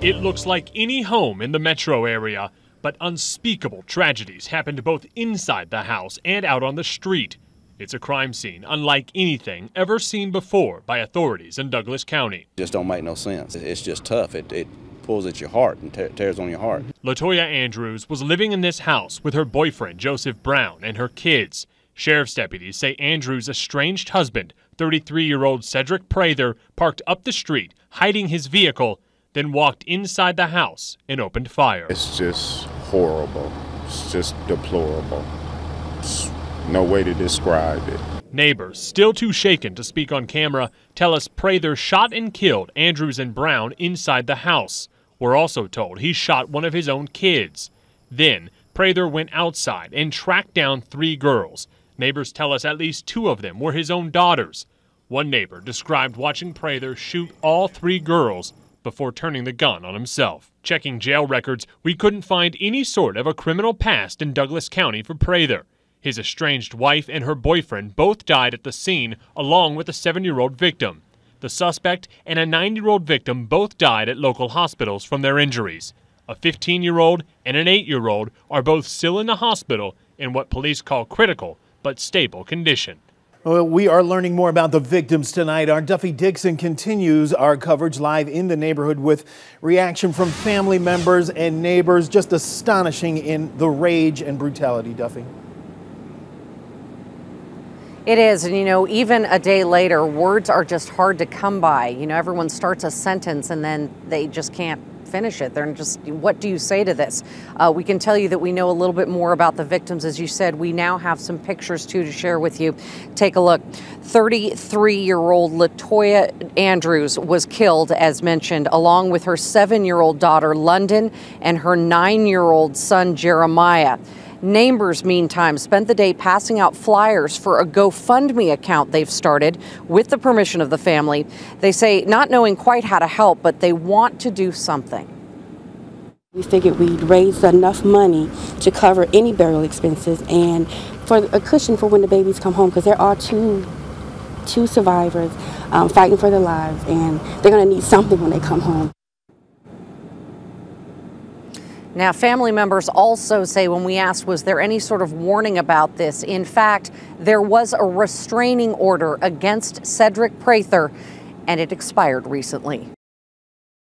It looks like any home in the metro area, but unspeakable tragedies happened both inside the house and out on the street. It's a crime scene unlike anything ever seen before by authorities in Douglas County. It just don't make no sense. It's just tough. It pulls at your heart and tears on your heart. Latoya Andrews was living in this house with her boyfriend, Joseph Brown, and her kids. Sheriff's deputies say Andrews' estranged husband, 33-year-old Cedric Prather, parked up the street, hiding his vehicle, then walked inside the house and opened fire. It's just horrible. It's just deplorable. It's no way to describe it. Neighbors, still too shaken to speak on camera, tell us Prather shot and killed Andrews and Brown inside the house. We're also told he shot one of his own kids. Then, Prather went outside and tracked down 3 girls. Neighbors tell us at least 2 of them were his own daughters. One neighbor described watching Prather shoot all 3 girls before turning the gun on himself. Checking jail records, we couldn't find any sort of a criminal past in Douglas County for Prather. His estranged wife and her boyfriend both died at the scene, along with a 7-year-old victim. The suspect and a 9-year-old victim both died at local hospitals from their injuries. A 15-year-old and an 8-year-old are both still in the hospital in what police call critical but stable condition. Well, we are learning more about the victims tonight. Our Duffy Dixon continues our coverage live in the neighborhood with reaction from family members and neighbors. Just astonishing in the rage and brutality, Duffy. It is, and you know, even a day later, words are just hard to come by. You know, everyone starts a sentence and then they just can't finish it. They're just, what do you say to this? We can tell you that we know a little bit more about the victims. As you said, we now have some pictures too to share with you. Take a look. 33-year-old Latoya Andrews was killed, as mentioned, along with her 7-year-old daughter, London, and her 9-year-old son, Jeremiah. Neighbors, meantime, spent the day passing out flyers for a GoFundMe account they've started with the permission of the family. They say not knowing quite how to help, but they want to do something. We figured we'd raise enough money to cover any burial expenses and for a cushion for when the babies come home, because there are two survivors fighting for their lives, and they're going to need something when they come home. Now, family members also say when we asked, was there any sort of warning about this? In fact, there was a restraining order against Cedric Prather, and it expired recently.